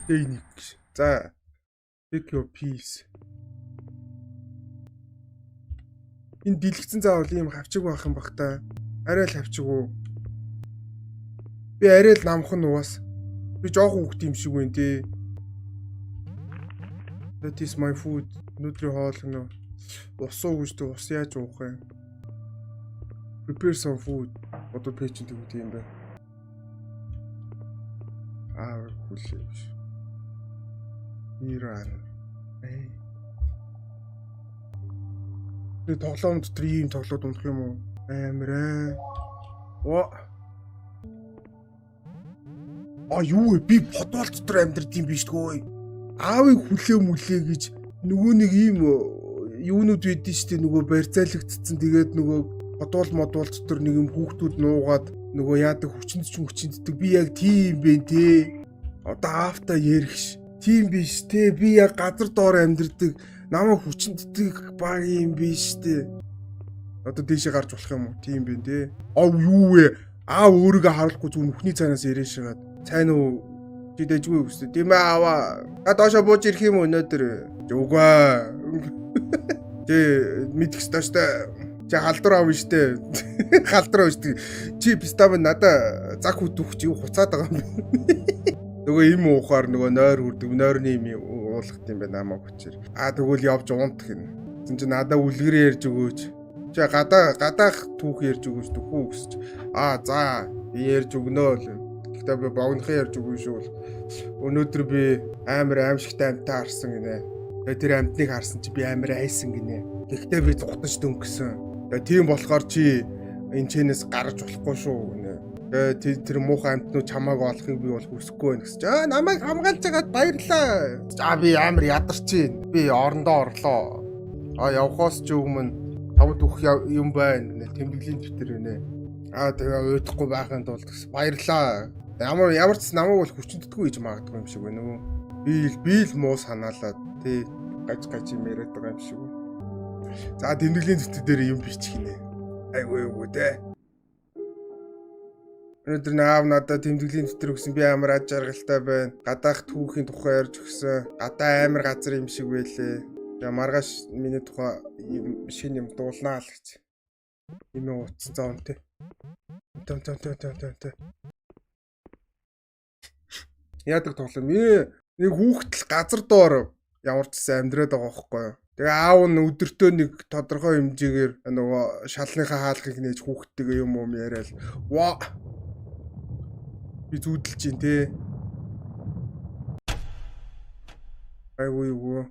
Нэг. За. Pick your piece. Энэ дэлгэцэн заавал ийм хавчиг байх юм бах та. Арай л хавчиг уу? Би арай л намхан уус. Би жоохон хүүхд юм шиг байна тий. That is my food. Өнөөдрийн хоол гэнэ. Ус уу гэж ус яаж уух вэ? Prepare some food. Одоо пэйжэнд өгд юм бэ. Хүлээ биш. Иран. Нэг тоглоом дотор ийм тоглоод унах юм уу? Амараа. Юу вэ? Би подвал дотор амьдрд юм биш тгөө. Аавыг хүлээ гэж нөгөө нэг ийм юунууд байдэн штэ нөгөө барьцаалагдцсан тэгээд нөгөө подвал дотор нэг юм хүүхдүүд нуугаад нөгөө яадаг хүчинддэг би яг тийм бэ те. Одоо аавта ярихш. Тийм биш те. Би яг газар доор амьдрдаг намайг хүчинддэг баг юм биш те. Одоо дээшээ гарч болох юм уу? Тийм бэ те. Юу вэ? Өөрийгөө харуулахгүй зүг нүхний цаанаас яриаш шагаад. Сайн уу? Чи дэжгүй үстэй. Тийм ээ аваа. Доошо бууж ирэх юм өнөөдөр. Зүгөө. Тэ мэдэх сташтай. Чи халдвар аав штэ. Халдвар штэ. Чи пистав надаа заг хөтөх чи хуцаад байгаа юм. Нөгөө им уухаар нөгөө нойр хүрдэг. Нойрны им уулгах юм байна намаа хүчээр. Тэгвэл явж унтах юм. Зин чи надаа үлгэр ярьж өгөөч. Чи гадаах түүх ярьж өгөөч төхөө гэсч. За би ярьж өгнөө л. Гэхдээ би богнохон ярьж өгөө шүү. Өнөөдөр би амар аимшигтай амтаа харсан гинэ. Тэгээ тэр амтныг харсан чи би амар айсан гинэ. Гэхдээ би зугтаж дөнгөсөн. Тэгээ тийм болохоор чи энэ чэнэс гарч болохгүй шүү гинэ. Тэгээ тэр муухай амтнууд чамааг олохыг би бол хүсэхгүй байна гэсч. Намайг хамгаалж байгаад баярлаа. Би амар ядарч байна. Би орондоо орлоо. Явхоос ч өмнө тавд өгөх юм байна. Тэмдэглэлийн дэвтэр байна. Тэгээ уйдахгүй байхын тулд баярлаа. Ямар ч намайг бол хүчнэтдэггүй гэж магадгүй юм шиг байна уу? Би л муу санаалаад тий гаж юм яриад байгаа юм шиг байна. За тэмдэглэлийн дэвтэр дээр юм бичих гинэ. Айгүй дээ. Өнөөдөр наав надад тэмдэглэлийн дэвтэр өгсөн би амар аж жаргалтай байна. Гадаах түүхийн тухай ярьж өгсөн. Гадаа амар газар юм шиг байлээ. За маргааш миний тухай шинэ юм дуулнаа л гэж. Ийм утсан зоон тий. Тэ. Яадаг тоглоом. Нэг хүүхдэл газар доор ямар ч гэсэн амьдраад байгаа байхгүй юу. Тэгээ аав нь өдөртөө нэг тодорхой хэмжээгээр нөгөө шалныхаа хаалгыг нээж хүүхдтэйгээ юм яриад би зүудэлж чинь те. Айгүй.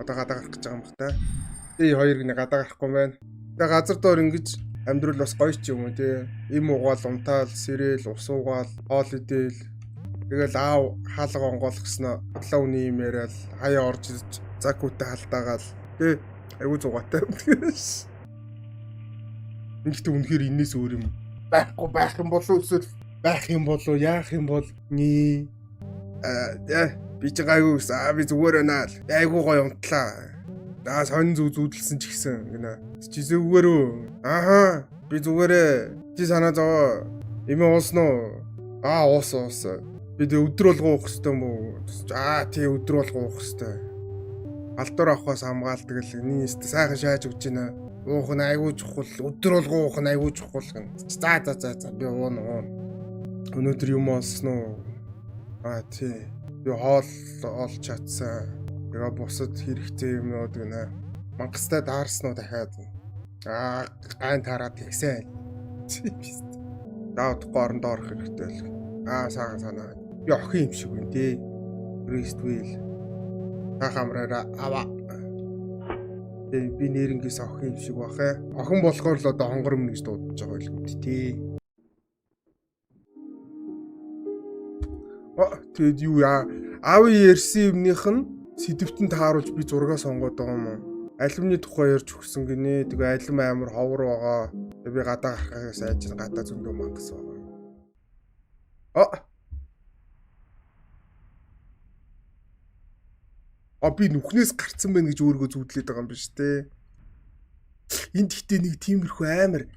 Одоо гадаа гарах гэж байгаа юм бах та. Хоёр гинэ гадаа гарахгүй байна. Тэгээ газар доор ингэж амьдрал бас гоё ч юм уу те. Им угаал, унтаал, сэрээл, ус угаал, хоол идэл. Тэгэл аав хаалга онгоолгосноо хотлоо үний юм яриад хаяа орж ирж заг үтэ халдаагаал. Тэ айгүй зугаатай. Ингээд үнэхээр энэс өөр юм байх юм болов эсвэл байх юм болов яах юм бол би ч гайгүй гэсэн. Би зүгээр байна л. Айгүй гоё унтлаа. Сонин зүудэлсэн ч гэсэн гинэ. Чи зүгээр үү? Би зүгээрээ. Чи санаа зовоо. Имээ уусноо? Уус. Би өдөр болго уух хэвтэй юм уу? Тий өдөр болго уух хэвтэй. Алдуур авахаас хамгаалдаг л энэ сайхан шааж өгч байна. Уух нь айгүй чухал. Өдөр болго уух нь айгүй чухал гэн. За би уун. Өнөөдөр юм олсноо? Тий. Би хоол олж чадсан. Тэгээ бусад хэрэгтэй юмнууд гэнэ. Мангастай даарсноо дахиад. Гайн тараад тэгсэн. Даадахгүй орондоо орох хэрэгтэй л. Саахан санаа. Би охин юм шиг байна тий. Рествэл. Хамраараа аваа. Би нэрнгээс охин юм шиг бахаа. Охин болохоор л одоо хонгор өмнө гэж дуудаж байгаа юм л тий. Тэгэд юу аав ярьсан юмных нь сэдвтэн тааруулж би зургаа сонгоод байгаа юм уу? Алимны тухай ярьж өгсөн гинэ. Тэгээ алим амар ховор байгаа. Би гадаа гарахаас айж гадаа зөндөө мангас байгаа. Би нүхнээс гарцсан байна гэж өөрийгөө зүудлээд байгаа юм биш те. Энд гэхдээ нэг тиймэрхүү амар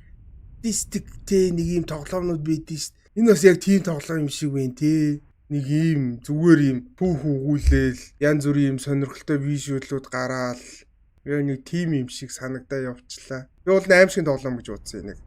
дистик те нэг юм тоглоомнууд байдэн ш. Энэ бас яг тийм тоглоом юм шиг байна тий. Нэг ийм зүгээр ийм түүх өгүүлээл янз бүрийн ийм сонирхолтой вижюлууд гараал яг нэг тим юм шиг санагдаа явчлаа. Би бол аим шиг тоглоом гэж бодсон юм.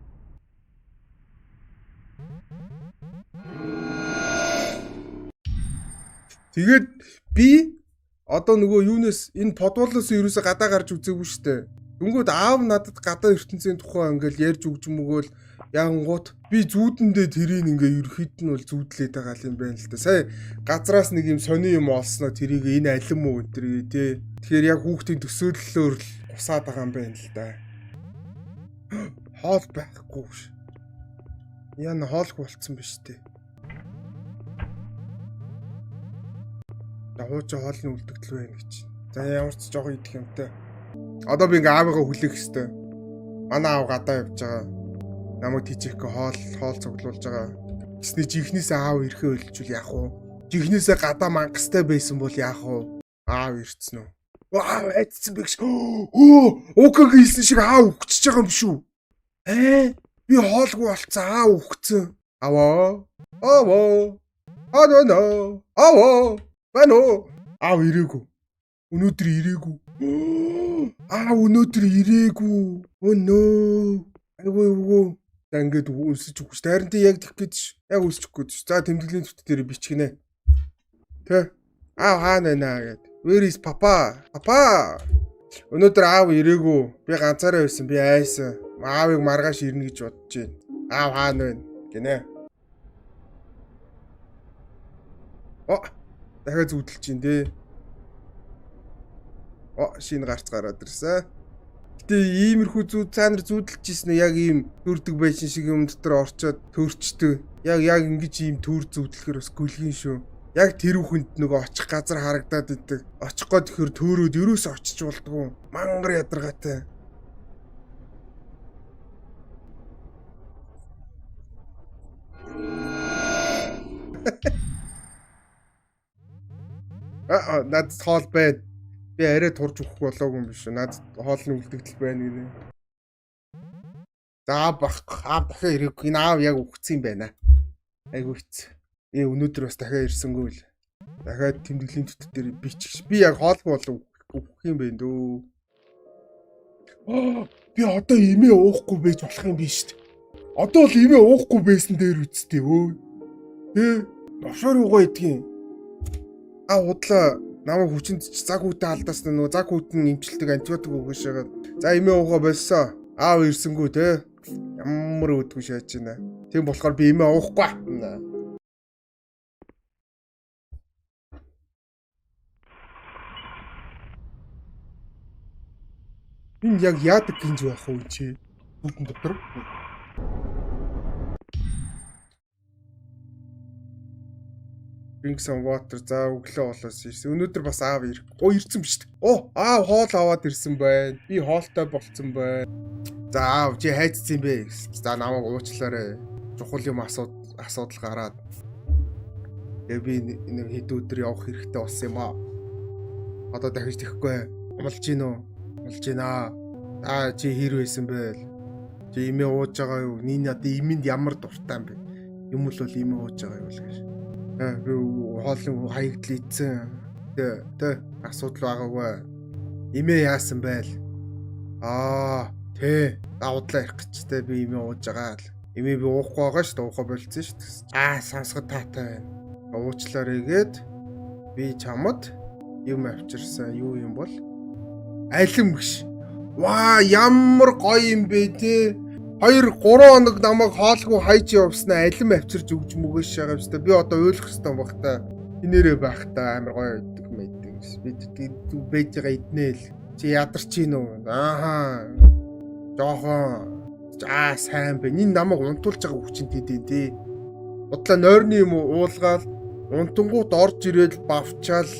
Тэгээд би одоо нөгөө юунаас энэ подволоос ерөөсө гадаа гарч үзээгүй штэ. Дөнгөд аав надад гадаа ертөнцийн тухай ингээл ярьж өгч мөгөөл яангууд би зүүдэндээ тэрийг ингээ ерөөхдөө нь бол зүүдлээд байгаа юм байна л да. Сая газраас нэг юм сони юм олсноо тэрийг энэ алим уу энэ тий. Тэгэхээр яг хүүхдийн төсөөллөөр л усаад байгаа юм байна л да. Хоол байхгүй ш. Яна хоолгүй болцсон биз дээ. Хууч хоолны үлдэгдэл байна гэж. За ямар ч жоохон идэх юмтай. Одоо би ингээ аавыгаа хүлээх хэвээр. Манай аав гадаа явж байгаа. Намайг тийчээхээ хоол цуглуулж байгаа. Гэсний жихнээсээ аав ирэхээ ölчүүл яах вэ? Жихнээсээ гадаа мангастай байсан бол яах вэ? Аав ирцэн үү? Ваа, эцсэн бигш. Оког хийсэн шиг аав өгчөж байгаа юм шүү. Би хоолгүй болцсон аав өгцөн. Аваа. Аваа. Бано. Аав ирээгүй. Өнөөдөр ирээгүй. Аав өнөөдөр ирээгүй. Өнөө. Айгүй. За ингээд үлсэж өгч. Харин тий яг тэгэх гээд ш. Яг үлсчих гээд ш. За тэмдэглэлийн төв дээр бичгнэ. Тэ. Аав хаана байна гэд. Where is papa? Papa. Өнөөдөр аав ирээгүй. Би ганцаараа байсан. Би айсан. Аавыг маргааш ирнэ гэж бодож байна. Аав хаана байна гинэ. Дахиад зүудэлж чинь дээ. Шинэ гарц гараад ирсэн. Гэтэ иймэрхүү зүуд цаанар зүудэлж ийсэн нь яг ийм төрдөг байшин шиг юм дотор орчоод төрчдөг. Яг ингэж ийм төр зүудлэхэр бас гүлгэн шүү. Яг тэр бүхэнд нөгөө очих газар харагдаад идэг. Очих гоо тэгэхээр төөрөөд ерөөсөө очиж болдгоо. Мангар ядаргаатай. Надад хоол байна. Би арай турж өгөх болоогүй юм биш үү? Надад хоолны үлдэгдэл байна гинэ. За аав дахиад ирээгүй. Энэ аав яг өгцсөн юм байна. Айгу хэц. Өнөөдөр бас дахиад ирсэнгүй л. Дахиад тэмдэглэлийн төтөд дээр бичих. Би яг хоолгүй болов өгөх юм байна дөө. Би одоо имээ уухгүй байж болох юм биш үү? Одоо л имээ уухгүй байсан дээр үсттэй өө. Новшор уугаа идгийн. Удлаа намайг хүчинд ч цаг үтэ алдаас нөгөө цаг үтэн имчилдэг антибиотик өгөөш байгаа. За имээ уугаа болсон. Аав ирсэнгүй те. Ямар өдгөө шааж байна. Тийм болохоор би имээ уухгүй. Энэ яг яадаг гинж байх вэ чи? Бүдэн дотор. Drink some water. За өглөө болоос ирсэн. Өнөөдөр бас аав ирэх. Ирсэн биз дээ. Аав хоол аваад ирсэн байна. Би хоолтой болцсон байна. За аав чи хайцсан юм бэ? За намайг уучлаарай. Чухал юм асуудал гараад. Тэгээ би нэг хэд өдөр явах хэрэгтэй болсон юм аа. Одоо дахиж тэхгүй. Амлж гин үү? Амлж гинаа. Чи хэр байсан бэ? Чи имээ ууж байгаа юу? Ний надад имэнд ямар дуртай юм бэ? Юм бол имээ ууж байгаа юу л гэж. Би хоолны хаягдл ийдсэн. Тэ асуудал байгаагүй. Имээ яасан байл? Тэ. Давдлаа ярих гэжтэй би имээ ууж байгаа л. Имээ би уухгүй байгаа шүү дээ. Уухаа болцсон шүү дээ. Сонсоход таатай байна. Уучлаарай гээд би чамд юм авчирсан. Юу юм бол? Алим гэж. Ваа, ямар гоё юм бэ те. 2-3 хоног намайг хоолгүй хайж явснаа алим авчирж өгч мөгөөш байгаа юм шүү дээ. Би одоо ойлгох хэрэгтэй баг та. Инээрээ байх та амар гоё өгдөг мэддэг. Би байж байгаа иднээл. Чи ядарч гин үү? Жохон. Сайн бэ. Энэ намайг унтуулж байгаа хүчин тэдэн тий. Удлаа нойрны юм уулгаал унтангууд орж ирээд бавчаал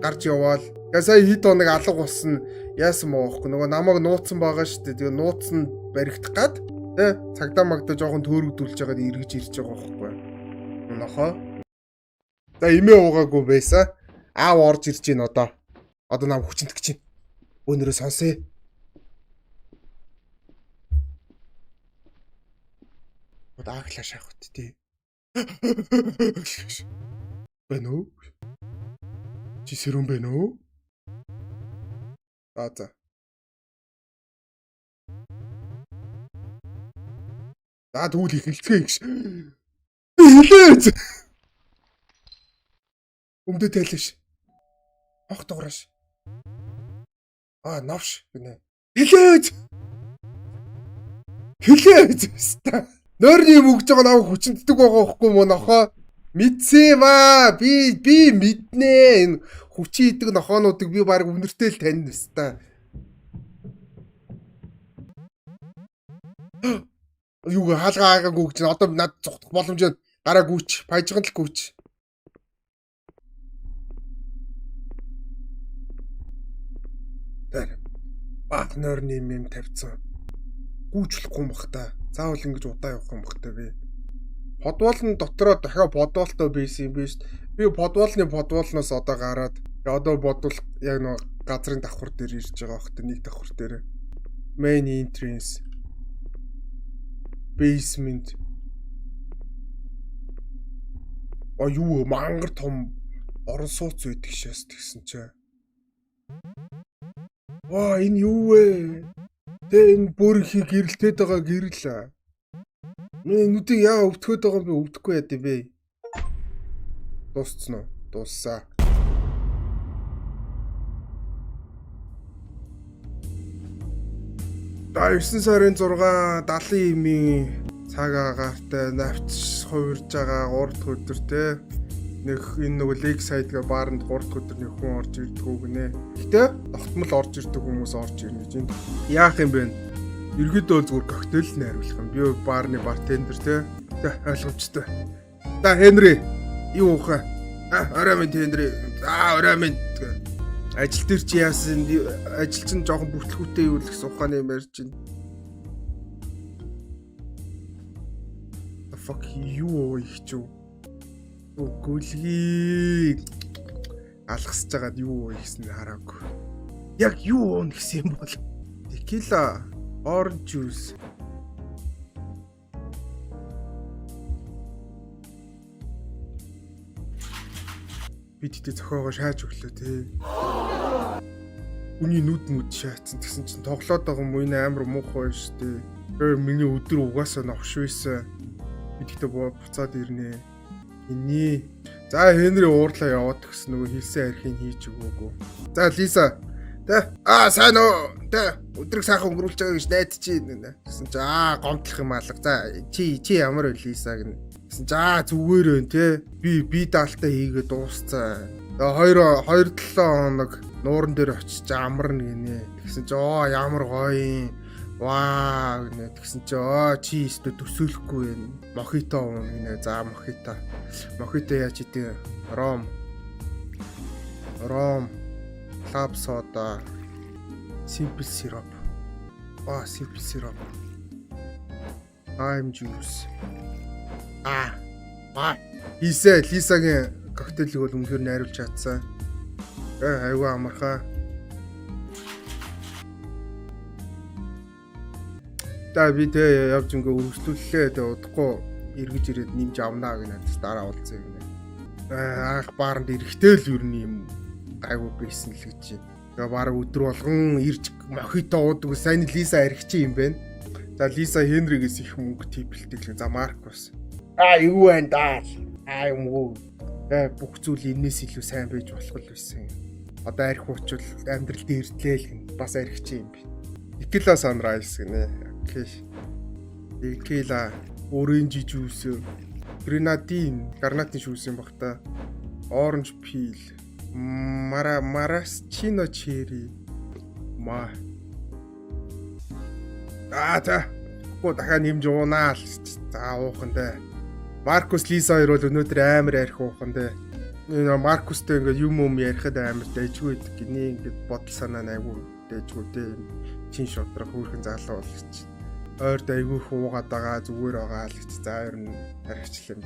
гарч яваал. Сая хэд хоног алга болсон яасан моохгүй. Нөгөө намайг нууцсан байгаа шүү дээ. Тэгээ нууцсан баригдах гад цагдаа магтаа жоохон төөрөгдүүлж байгаад эргэж ирж байгаа байхгүй. Нохоо. За имээ уугаагүй байсан. Аав орж ирж гин одоо. Одоо нам хүчинт гэж чинь. Өнөрөө сонсъё. Ааглаа шахах үү тий. Байна уу? Чи сэрүүн байна уу? За. За тэгвэл эхэлцгээе гэж. Хэлээч. Өмдөө тайлш. Хох дуураш. Навш гинэ. Хэлээч. Нойрны юм өгж байгаа наваа хүчнэддэг байгаа байхгүй мөн нохоо. Мэдсэн ба би мэднэ. Энэ хүчин идэг нохоонуудыг би баг үнэртэй л таньна өстой. Юу хаалгаа гүйж одоо над цухтах боломж байна. Гараа гүйч, баяжган л гүйч. Тэр баг нойрны юм тавьсан. Гүйчлэхгүй юм бах та. Заавал ингэж удаа явах юм бах та би. Подвол нь дотроо дахиад подволтой байсан юм биш. Би подволноос одоо гараад одоо бодвол яг нэг газрын давхар дээр ирж байгаа бах та нэг давхар дээр. Main entrance. Basement. Юу мангар том орон сууц үйдэг шээс тэгсэн чинь. Энэ юу вэ? Энэ бүр их гэрэлтээд байгаа гэрэл. Нүдийг яа өвтгöd байгаа юм бэ? Өвдөхгүй яа дээ бэ? Дууссан уу? Дууссан. За 9 сарын 6 70 имийн цаг агаартай навч хувирж байгаа 3 дахь өдөр те. Энэ нэг лиг сайдга бааранд 3 дахь өдөр нэг хүн орж ирдэг үг нэ. Гэтэ тогтмол орж ирдэг хүмүүс орж ирнэ гэж энэ. Яах юм бэ? Ерөөдөө зүгээр коктейл найруулах юм. Би баарны бартендер те. Ойлгомжтой. За Хенри юу ухаа? Орой минь Хенри. Орой минь. Ажил дээр чи яасан? Ажил чинь жоохон бүртлгүүтэй юу л гэсэн ухааны юм ярьж байна. The fuck юу их ч юу? Гүлгий алгасж байгаад юу ихсэн хараагүй. Яг юу уун гэсэн юм бол? Tequila, orange juice. Би тэт зохиогоо шааж өглөө те. Үний нүд шаацсан гэсэн чинь тоглоод байгаа юм энэ амар муухай шүү дээ. Миний өдөр угаасаа новш байсан. Би тэгтээ буцаад ирнэ. Иний. За Хенри уурлаа яваад гэсэн нөгөө хэлсэн архийг хийж өгөөгүй. За Лиса. Тэ сайн уу. Тэ өдрийг сайхан өнгөрүүлж байгаа гэж найдаж байна. Гэсэн чи гомдлох юм алга. За чи ямар вэ Лиса гэнэ. Гэсэн чи зүгээр байна те. Би даалтаа хийгээд дуусцаа. Тэгээ 2-7 хоног нууран дээр очиж амарна гинэ. Тэгсэн чи ямар гоё юм. Ваа гинэ. Тэгсэн чи өстө төсөөлөхгүй байна. Мохито уун гинэ. За мохито. Мохито яаж идэв? Ром. Club soda. Simple syrup. Simple syrup. Lime juice. Лисагийн коктейлийг бол үнэхээр найруулж чадсан. Айгүй амархаа. За би тэ явж ингээ өргөжлүүллээ. Тэ удахгүй эргэж ирээд нэмж авнаа гэнэ. Дараа уулзъя гэнэ. Анх бааранд эрэхтэй л юу юм гайгүй байсан л гэж байна. Тэгээ бараг өдөр болгон ирж мохито уудаг сайн Лиса архич юм байна. За Лиса Хенригээс их мөнгө типэлдэг. За Маркус. Юу байна даа. Юм уу. Бүх зүйл энэс илүү сайн байж болох л байсан. Одоо арх уучвал амьдрал дээрдлээ л гэн. Бас архич юм би. Tequila sunrise гэнэ. Окей. Tequila, orange juice, grenadine, гарнатын шүүс юм бах та. Orange peel, maraschino cherry. Та. Дахиад нэмж уунаа л. За уухан дээ. Маркус Лиса хоёр бол өнөөдөр амар арх уухан дээ. Энэ Маркустэй ингээ юм ярихад амар дэжгүй байдаг гинэ. Ингээд бодол санаа айгүй дэжгүй дээ. Чин шодрох хөөрхөн залуу бол гэж. Ойрд айгүй хуугаад байгаа зүгээр байгаа л гэж. За ер нь архичлаа юм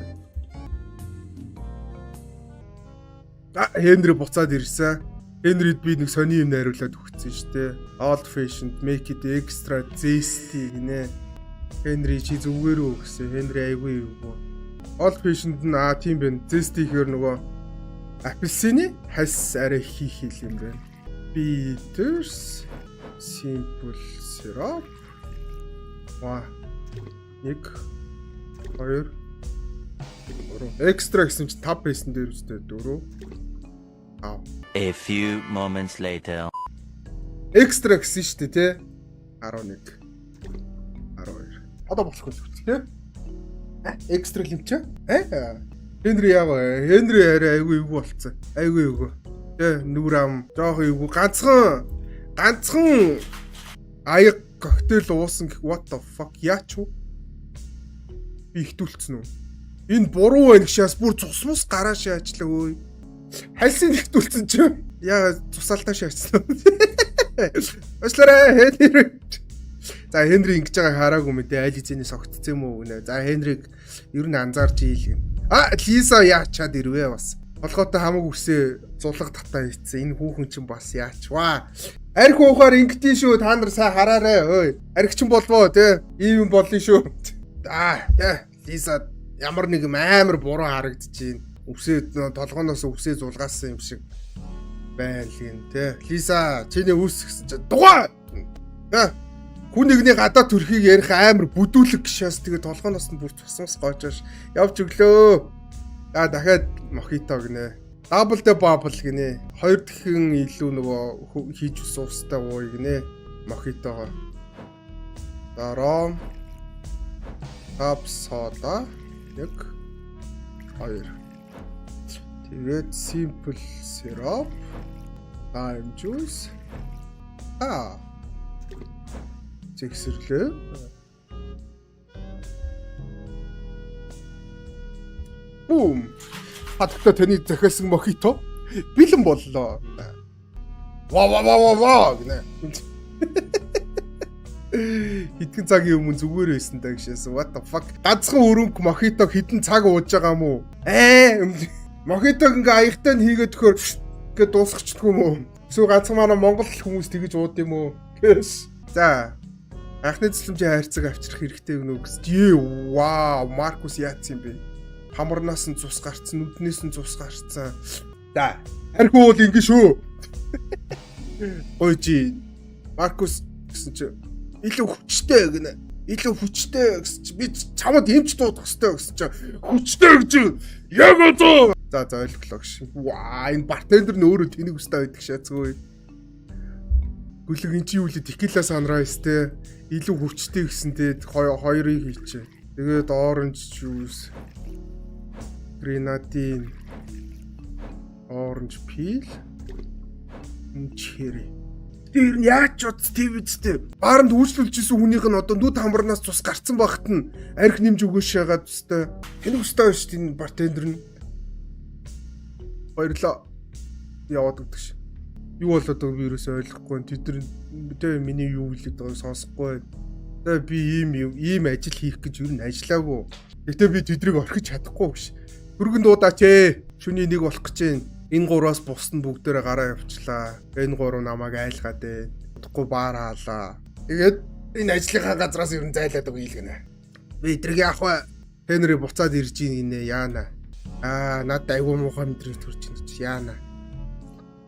байна. Хенри буцаад ирсэн. Хенрид би нэг сони юм найруулад өгсөн шүү дээ. Old fashioned make it extra zesty гинэ. Хенри чи зүгээр үү гэсэн. Хенри айгүй юу. Old fashioned нь тийм байна. Zesty гэхээр нөгөө апельсины хальс арай хийх юм байна. Bitters simple syrup. 1 2 3 extra гэсэн чи 5 байсан дээр үстэй 4 5. A few moments later. Extra гэсэн шүү дээ тий. 11 12. Одоо болохгүй л үү тий. Extra юм чи? Хенри яав. Хенри арай айгүй эвгүй болцсон. Айгүй эвгүй. Тэ нүр ам жоох эвгүй ганцхан аяг коктейл уусан гэх what the fuck яач вэ? Би ихтүүлсэн үү? Энэ буруу байх шээс бүр цусмус гарааш яачлаа өөй. Хальсын ихтүүлсэн чи яа цусаалтаа шаачсан. Ослоо Хенри. За Хенри ингэж байгаа хараагүй мэдээ аль хэзээний согтцсон юм уу гинэ. За Хенриг ер нь анзаарч ийлгэн. Лиза яачаад ирвэ бас. Болгоотой хамаг үсээ зулга татаа хийцэн. Энэ хүүхэн чинь бас яач ваа. Арх уухаар ингэдэж шүү та нар сайн хараарай ой. Архичин болвоо те. Ийм юм болно шүү. Тэ Лиза ямар нэг амар буруу харагдчихээн. Үсээ толгооноос үсээ зулгаасан юм шиг байна л юм те. Лиза чиний үс гэсэн чинь дугаа. Хүн нэгний гадаа төрхийг ярих амар бүдүүлэг гişээс тэгээ толгооноос нь бүр цусмас гоожоош явж өглөө. Дахиад мохито гинэ. Double the bubble гинэ. 2 дахин илүү нөгөө хийж уустай ууй гинэ. Мохитого. Дараа Cup soda 1 2. Тэгээд simple syrup, lime juice. Зэгсэрлээ. Бум. Хатагта таны захиалсан мохито бэлэн боллоо. Ва гинэ. Хэдэн цагийн өмнө зүгээр байсан даа гişээс what the fuck. Ганцхан өрөнгө мохито хэдэн цаг ууж байгаа юм уу? Мохитог ингээ аягтай нь хийгээд төхөр ингээ дуусчихдгүй юм уу? Эсвэл ганцхан манай Монгол хүмүүс тэгэж ууд юм уу? За. Анхны цэцлэмжийн хайрцаг авчрах хэрэгтэй юм уу гэж. Вау, Маркус яатсан юм бэ? Хамарнаас нь цус гарцсан, нүднээс нь цус гарцсан. За, харьхуу бол ингэ шүү. Ой чи Маркус гэсэн чи илүү хүчтэй гэнэ. Илүү хүчтэй гэсэн чи би чамд эмч дуудах хэрэгтэй гэсэн чи хүчтэй гэж яг одоо. За ойлголоо гэж. Ваа, энэ бартендер нь өөрөө тэнийг өстэй байдаг шаацгүй. Гүлэг эн чи юу лээ текила санрайс те. Илүү хүчтэй гэсэнтэй хоёрыг хийчихэ. Тэгээд orange juice, grenadine, orange peel, cherry. Тэр нь яаж ч удаа твэжтэй. Бааранд үйлчлүүлжсэн хүнийх нь одоо нүд хамарнаас цус гарцсан багт нь арх нэмж өгөөш ягаад өстэй. Энэ өстэй шүү дээ энэ бартендер нь. Баярлаа. Яваад өгдөг ш. Юу болоод байгааг би ерөөсөй ойлгохгүй. Тэд миний юу хэлээд байгааг сонсохгүй. Тэгээ би ийм ажил хийх гэж юу н ажиллаагүй. Гэтэ би тэдрийг орхиж чадахгүй биш. Хөргөн дуудаач ээ. Шүний нэг болох гэж байна. Энэ гураас бус нь бүгдээрээ гараа явчлаа. Энэ гурав намайг айлгаад ээ. Удахгүй баараалаа. Тэгээд энэ ажлынхаа газраас ер нь зайлаад өгье л гэнэ. Би эдрэг яах вэ? Хенри буцаад ирж гинэ яана. Над айгуу муухай мэдрэмж төрж ин чи яана.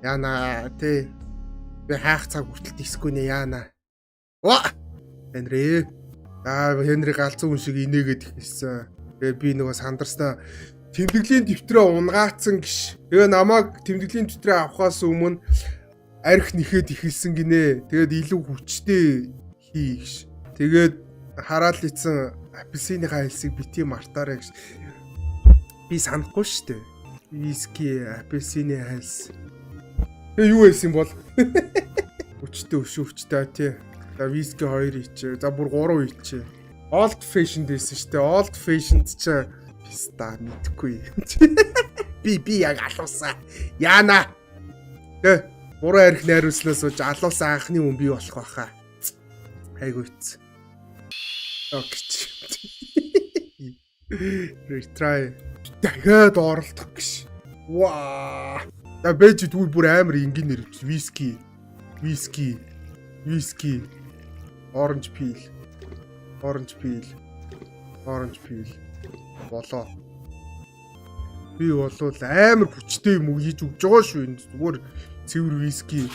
Яна тэ би хаах цаг хүртэл дисгүй нэ яана. Хенри. Хенри галзуу хүн шиг инээгээд ихсэн. Тэгээ би нөгөө сандарснаа тэмдэглэлийн дэвтрээ унгаацсан гиш. Тэгээ намайг тэмдэглэлийн дэвтрээ авахаас өмнө арх нэхэд ихэлсэн гинэ. Тэгээд илүү хүчтэй хий гиш. Тэгээд хараал ицсэн апельсины хайлсыг бити мартаарай гэж. Би санахгүй штэ. Виски, апельсины хайлс. Юу байсан бол? Хүчтэй өшөөчтэй тий. За виски 2 ичээ. За бүр 3 ичээ. Old fashioned байсан штэ. Old fashioned ч писта мэдгүй. Би яг алуусан. Яана. Тэ. Буруу арх найруулснаас сууж алуусан анхны хүн би болох байхаа. Айгүйц. Окей. Retry. Дахиад оролдох гэж. Ваа. За бэж тэгвэл бүр амар энгийн нэрвч. Виски. Orange peel. Болоо. Би болвол амар хүчтэй юм уу хийж өгч байгаа шүү. Энэ зүгээр цэвэр виски.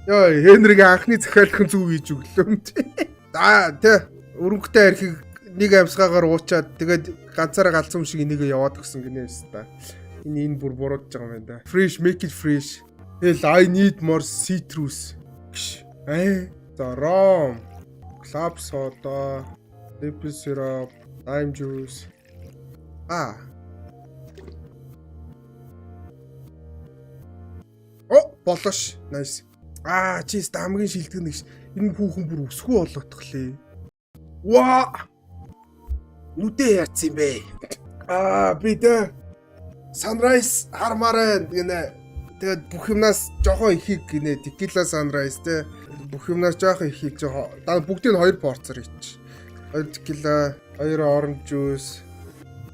Яа, Хенригийн анхны захиалгын зүв хийж өглөө юм тий. За, тий. Өрөнгөтэй архийг нэг амьсгаагаар уучаад тэгээд ганцаараа галзуу шиг энийг яваад өгсөн гинээс та. Энэ бүр буруудж байгаа юм байна да. Fresh, make it fresh. Hell, I need more citrus. За, rom, club soda, maple syrup, lime juice. Болоош. Nice. Чист хамгийн шилдэг нэг. Энэ хүүхэн бүр өсгөө болгоотглээ. Ваа! Нүдээ яатсан юм бэ? Би дэ Sunrise хармаар гинэ. Тэгээд бүх юмнаас жоохон ихийг гинэ. Tequila Sunrise те. Бүх юмнаас жоохон ихийг жоохон. Бүгдийг нь 2 порцоор ич. 2 tequila, 2 orange juice,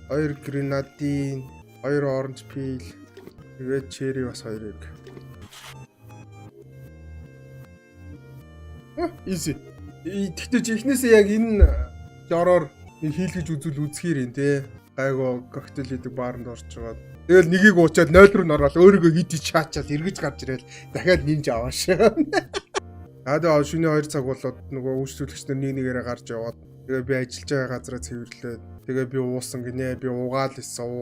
2 grenadine, 2 orange peel. Тэгээд cherry бас 2-ыг. Easy. Тэгтээ ихнээсээ яг энэ жороор нэг хийлгэж үзүүл үзэхэр юм те. Гайгүй коктейл хийдэг баарнд орж байгаа. Тэгэл нэгийг уучаад 0 руу норвол өөрийгөө хидэж чаачаад эргэж гарч ирэл дахиад нинж авааш. Тэгээ шөнийн 2 цаг болоод нөгөө үйлчлүүлэгч нар нэг нэгээрээ гарч яваад тэгээ би ажиллаж байгаа газараа цэвэрлээд тэгээ би уусан гинэ. Би угаал исэн.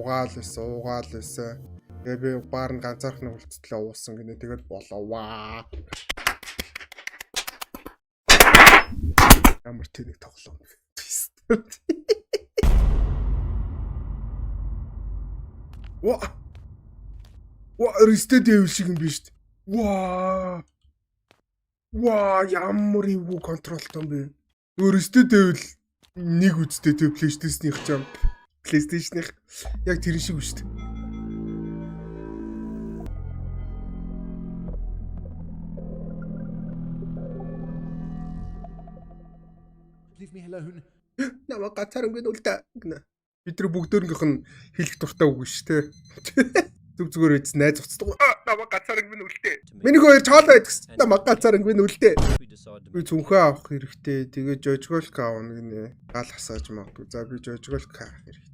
Тэгээ би баар нь ганцаархнаа үлдтлээ уусан гинэ. Тэгээд болоо. Ваа. Ямар тэнэг тоглоом. Рестед дэвэл шиг юм биш. Ямар юу контролтой юм бэ? Рестед дэвэл нэг үстэй тэ PlayStation-ийнх ч юм. PlayStation-ийнх яг тэр шиг биш. Leave me alone. Намайг гацаарнгүй нүлдэ гэнэ. Бид нар бүгдөрөнгийнх нь хэлэх дуртай үг шүү дээ. Зүг зүгээр үйс найз уцдаг. Намайг гацаарнгүй нүлдэ. Миний хоёр чоолоо идэх. Намайг гацаарнгүй нүлдэ. Би зүнхээ авах хэрэгтэй. Тэгээ жожголк аавна гинэ. Гал хасааж магадгүй. За би жожголк авах хэрэгтэй.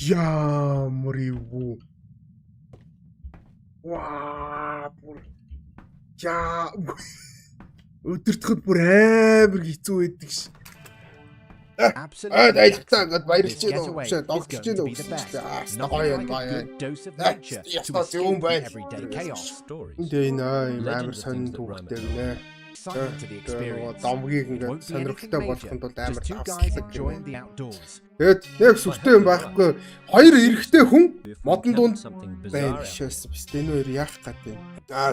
Ямар юу. Бүр. Өдөртөхөд бүр амар хэцүү байдаг ш. Айлцаа гэд баярлж байна. Догтож байна уу? Гоё. Юм байна. Энэ амар сонин түүхтэй гинэ. Дамгийг ингээд сонирхолтой болгохын тулд амар тааслаг гинэ. Тэгээд яг сүртэй юм байхгүй. Хоёр эрэгтэй хүн модон дунд байна шээс бистэ энэ хоёр яах гэдэг.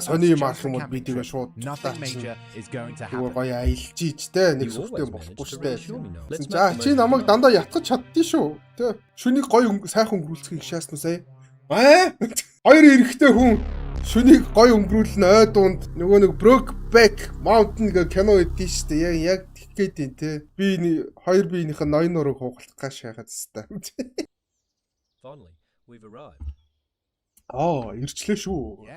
Сони юм арах юм бол би тэгээ шууд зүгээр гоё аялж ийч те нэг сүртэй болохгүй штэ. За чи намайг дандаа ятгах чаддээ шүү. Тэ шүнийг гоё сайхан өнгөрүүлцгийг шаасна сая. Хоёр эрэгтэй хүн шүнийг гоё өнгөрүүлнэ ой дунд нөгөө нэг Brokeback Mountain гэх кино өгдөө штэ. Яг тэгээд юм те. Би хоёр биенийх нь ноён нурыг хугалах гаш яхад хэвээр. Finally, we've arrived. Ирчлээ шүү.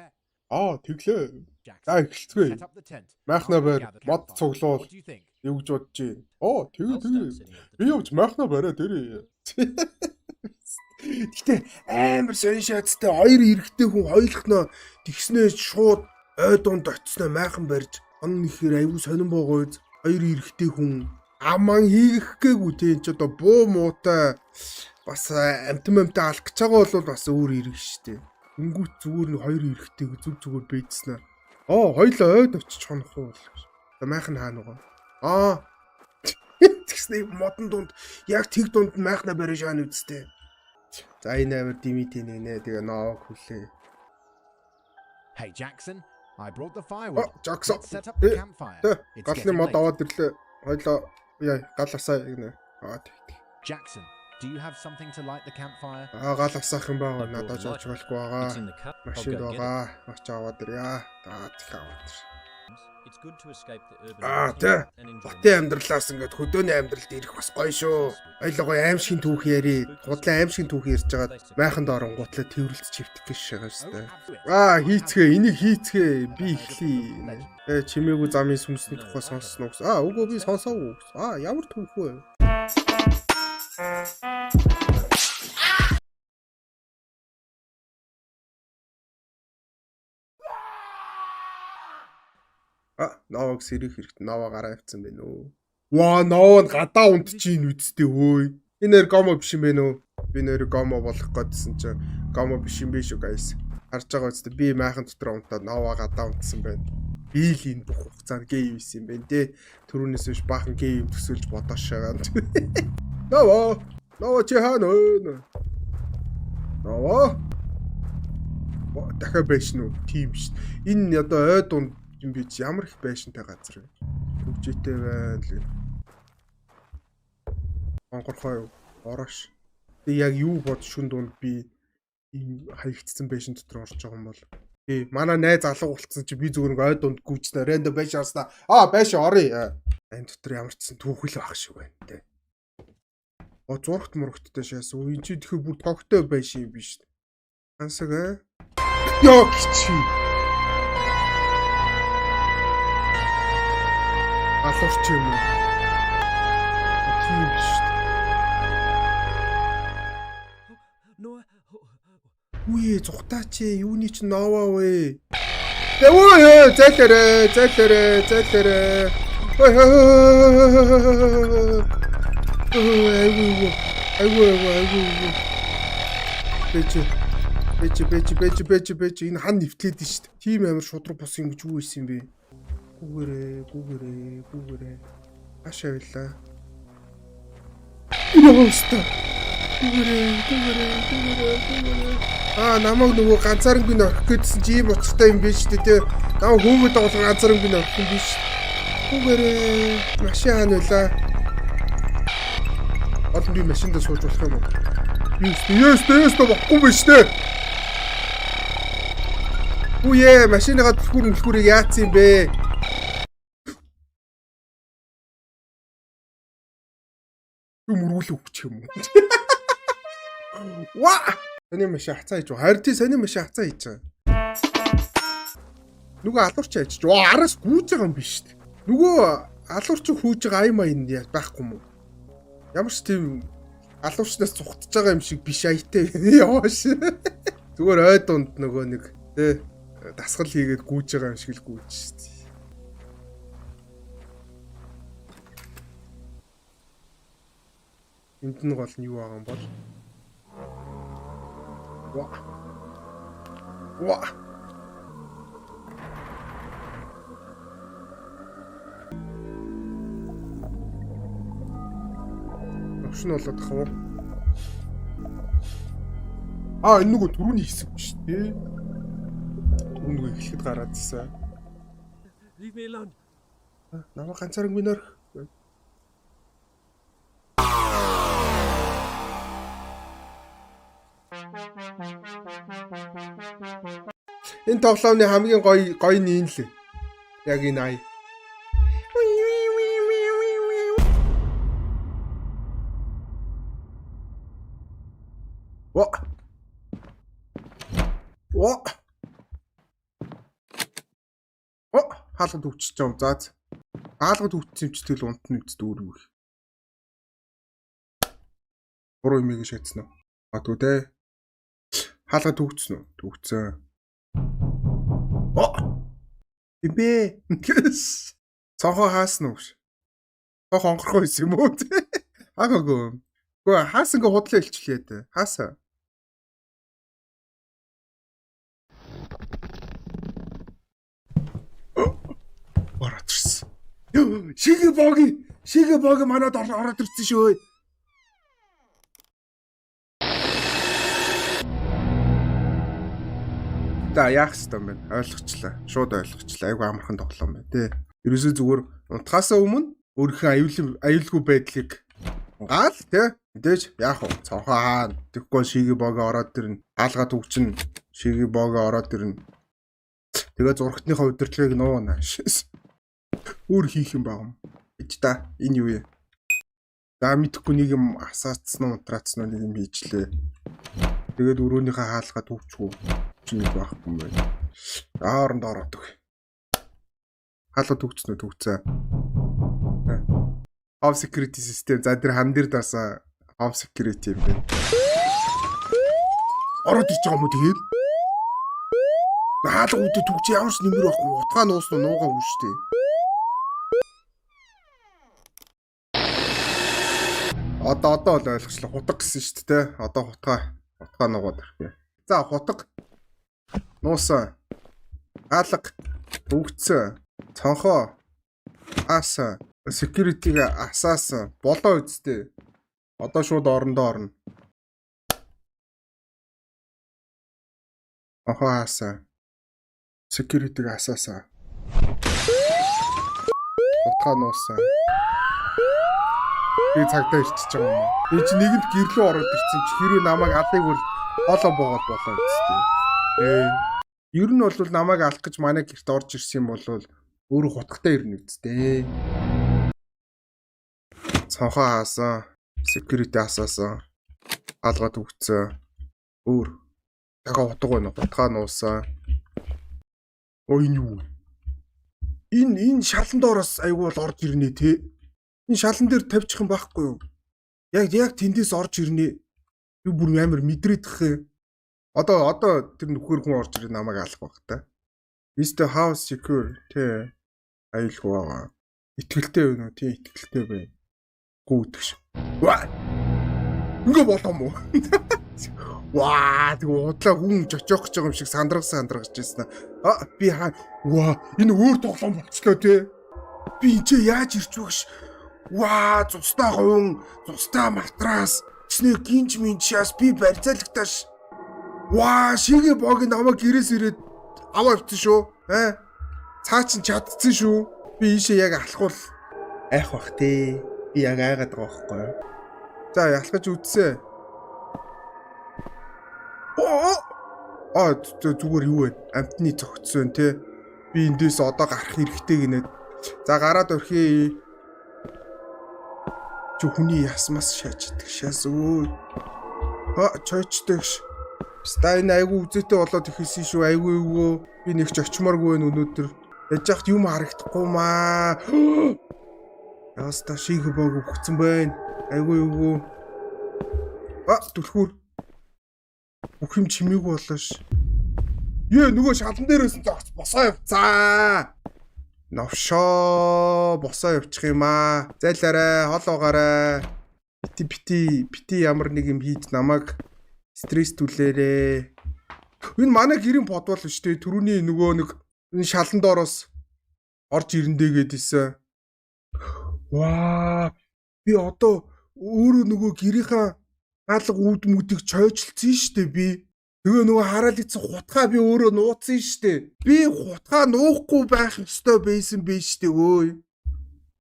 Тэглээ. За эхэлцгээе. Майхна байр мод цуглуул. Юу гэж бодож байна? Тэгээ. Би явж майхна байраа дээрээ. Гэтэ амар сонь шаттай хоёр эрэгтэй хүн хоёулахнаа тэгснээ шууд ой дунд очсноо майхан барьж он нэхэр аюу сонин боогоёз хоёр эрэгтэй хүн аман хийх гээгүй те ч одоо буу муутай бас амтан алах гэж байгаа бол бас өөр эрэг штэ. Ингүүт зүгээр нэг хоёр эрэгтэй зүгээр бийдснэ. Хоёлоо ойд очиж хонох уу. За майхан хаана байгаа? Тэгснээ модон дунд яг тэг дунд майхна барьж хаана үсттэй. За энэ амар димитэн нэ тэгээ ноог хүлээ. Hey Jackson, I brought the firewood. Jackson. Set up the campfire. Галны мод аваад ирлээ. Хоёлоо гал асаа гинэ. Jackson, do you have something to light the campfire? Гал асаах юм байгаа. Надад жуулж болохгүй байгаа. Машин байгаа. Оч аваад ирье. За аваад ир. Тэ. Хотын амьдралаас ингээд хөдөөний амьдралд ирэх бас гоё шүү. Ойлгоо аимшигын түүх яри. Худлаа аимшигын түүх ярьж байгаад майханд оронгуутлаа тэрвэрлж чивтэх гэж байгаа шүү дээ. Хийцгээ, энийг хийцгээ. Би эхлэе. Чимээгүй замын сүмсний тухай сонссноо гэсэн. Үгүй би сонсоогүй. Ямар түүх вэ? Новог сэрэх хэрэгтэй. Новоо гараа авцсан байна уу? Новоо гадаа унтчихин үсттэй өөй. Энэ нэр гомо биш юм бэ нөө? Би нэр гомо болох гэдсэн чинь гомо биш юм бэ шүү guys. Харж байгаа үсттэй би майхан дотор унтаад новоо гадаа унтсан байна. Би л энэ бүх хугацаанд гей юусэн юм байна те. Төрүүнээс биш баахан гей юм төсөөлж бодоош байгаа. Новоо чи хаана вэ? Новоо. Дахиад байж нү тийм шүү. Энэ одоо ой дунд юм би ямар их байшинтай газар вэ? Хөгжөөтэй байна л. Онгорхой ороош. Тэг яг юу бод шүн дунд би ийм хаягдсан байшин дотор орж байгаа юм бол. Манай найз алга болцсон чи би зүгээр ой дунд гүйчнэ рэндо байшин арснаа. Байшин оръё. Энэ дотор ямар ч гэсэн түүхэл байх шиг байна те. Зургт мургттай шээс. Өө эн чи тэгэхээр бүр тогтой байшин юм биш. Ансаг ёо чи. Алуурч юм уу? Тийм биш үү? Үе зүхтаач юуны ч новоо вэ? Өө зайлэрэ. Бэж энэ хан нэвтлээд нь шүү дээ. Тийм амар шудраг бус юм гэж юу ийсэн бэ? Гүгэрээ. Ашаавлаа. Юуста. Гүгэрээ. Намайг нөгөө ганцаарнгүй нөрөх гэдсэн чи ийм утгатай юм биш үү те. Намайг хүүхэд тоглох ганцаарнгүй нөрөх юм биш. Гүгэрээ. Машин хаана байлаа? Олон би машиндаа сууж болох юм уу? Yes, баггүй биш те. Үе машиныгаа түлхүүрийг яатсан юм бэ? Мөргөл өгч юм уу? Сони машин хацаа хийж байгаа. Харин тий сони машин хацаа хийж байгаа. Нөгөө алуурч ажиж. Араас гүйж байгаа юм биш үү? Нөгөө алуурч хөөж байгаа ай маянд байхгүй юм уу? Ямар ч тийм алуурчнаас цухтж байгаа юм шиг биш аятай. Явааш. Зүгээр ой дунд нөгөө нэг тий дасгал хийгээд гүйж байгаа юм шиг л гүйж шүү дээ. Энд нь гол нь юу байгаа юм бол? Опшн болоод тах уу? Энэ нөгөө түрүүний хэсэг биш тий. Түрүүний эхлэхэд гараадсан. Leave me alone. Намайг ганцаараа минөрх. Энэ тоглоомны хамгийн гоё нь энэ л. Яг энэ ай. Хаалгад өвчөж байгаа юм. Заа. Хаалгад өвчсөн юм ч тэгэл унтны үсттэй өөрөө. Буруу юм ийм шатсан уу? Атгүй те. Хаалгад өвчсөн үү? Өвчсөн. Бибэ. Цонхоо хаасан уу? Цонх онгорхоо байсан юм уу? Агаагүй. Гэхдээ хаасан гэ худлаа илчлээ дээ. Хаасан. Ороод ирсэн. Шигэ боги манад ороод ирсэн шүү. Яах юм бэ? Ойлгочлаа. Шууд ойлгочлаа. Айгу амархан тоглоом байна тий. Ерөөсөө зүгээр унтахаасаа өмнө өөрийнхөө аюулгүй байдлыг гаал тий. Мэдээж яах вэ? Цонхоо хаана. Тэгэхгүй шигэ боги ороод ирнэ. Хаалгаад өвчин шигэ боги ороод ирнэ. Тэгээ зургатныхаа удирдлагыг нууна. Өөр хийх юм байгаа юм. Гэж та энэ юу вэ? За мэдхгүй нэг юм асаацсан уу, унтраацсан уу нэг юм хийжлээ. Тэгээд өрөөнийхөө хаалгаа төвчгүй. Чи нэг байхгүй юм байна. Оронд ороод өг. Хаалга төвчснөө төвцөө. Home security system. За тэр хан дээр даасаа home security юм байна. Ороод ирж байгаа юм уу тэгээд? Хаалга үүдээ төгч ямар ч нэмэр байхгүй. Утгаа нууснаа нуугаа хүн штэ. Одоо бол ойлгочлаа. Хутга гэсэн шүү дээ. Одоо хутгаа нуугаад ирэх. За хутга нуусан. Хаалга төгцсөн. Цонхоо аасан. Security-г асаасан. Болоо үсттэй. Одоо шууд орондоо орно. Ахаа аасан. Security-г асаасан. Утгаа нуусан. Би цагтаа ирчихэж байгаа юм. Би чи нэгэнд гэрлөө ороод ирсэн чи хэрвээ намайг алыг бол хоолоо боогод болоо үсттэй. Ер нь бол намайг алах гэж манай гэрт орж ирсэн юм бол өөрөө хутгатай ирнэ үсттэй. Цонхоо хаасан, security асаасан, хаалга төгцсөн. Өөр дахиад хутга байна. Хутгаа нуусан. Энэ юу? Энэ шалан доороос айгүй бол орж ирнэ те. Энэ шалан дээр тавьчих юм байхгүй юу? Яг тэндээс орж ирнэ. Би бүр амар мэдрээдэх. Одоо тэр нөхөр хүн орж ирээ намайг алах байх та. Is the house secure? Тэ. Аюулгүй байгаа. Итгэлтэй байна уу? Тий, итгэлтэй байна. Гүйдэгш. Ваа. Ингээ болоо мó. Ваа, тэг удлаа хүн жочоох гэж байгаа юм шиг сандрагж ирсэн. Би ваа, энэ өөр тоглоом болчихлоо те. Би энэ яаж ирч багш? Ваа, цустай хувин, цустай матрас, снэг гинж минчаас би барьцаалагтааш. Ваа, шигээ бог намайг гэрээс ирээд аваа авчихсан шүү. Цаа чин чадцсан шүү. Би ийшээ яг алхвал айх бах те. Би яг айгаад байгаа байхгүй. За, ялхаж үтсэ. Зүгээр юу вэ? Амтны цогцсон те. Би эндээс одоо гарах хэрэгтэй гинэ. За гараад өрхий. Чи хүний ясмас шааж идэх шаас өө. Чойчдэгш. Стайн айгу үзээтэй болоод ихэсэн шүү. Айгу өвөө. Би нэг ч очимооргүй байна өнөөдөр. Яж яхад юм харагдахгүй маа. Яста шиг баг өгцөн байна. Айгу өвөө. Түлхүүр. Бүх юм чимээгүй болоо ш. Нөгөө шалан дээрээс нь зогц босоо явцаа. Новшоо босоо явчих юм аа. Зайлаарай, хоолоогаарай. Бити ямар нэг юм хийж намайг стресс түлээрээ. Энэ манай гэрийн подвол биш те. Түрүүний нөгөө нэг энэ шалан доороос орж ирэндээ гэдээсэн. Ваа. Би одоо өөрөө нөгөө гэрийнхаа хаалга үүд мүдийг чойжлцсон штэ би. Тэгээ нөгөө хараал ицсэн хутгаа би өөрөө нууцсан штэ. Би хутгаа нуухгүй байх ёстой байсан биш штэ өөй.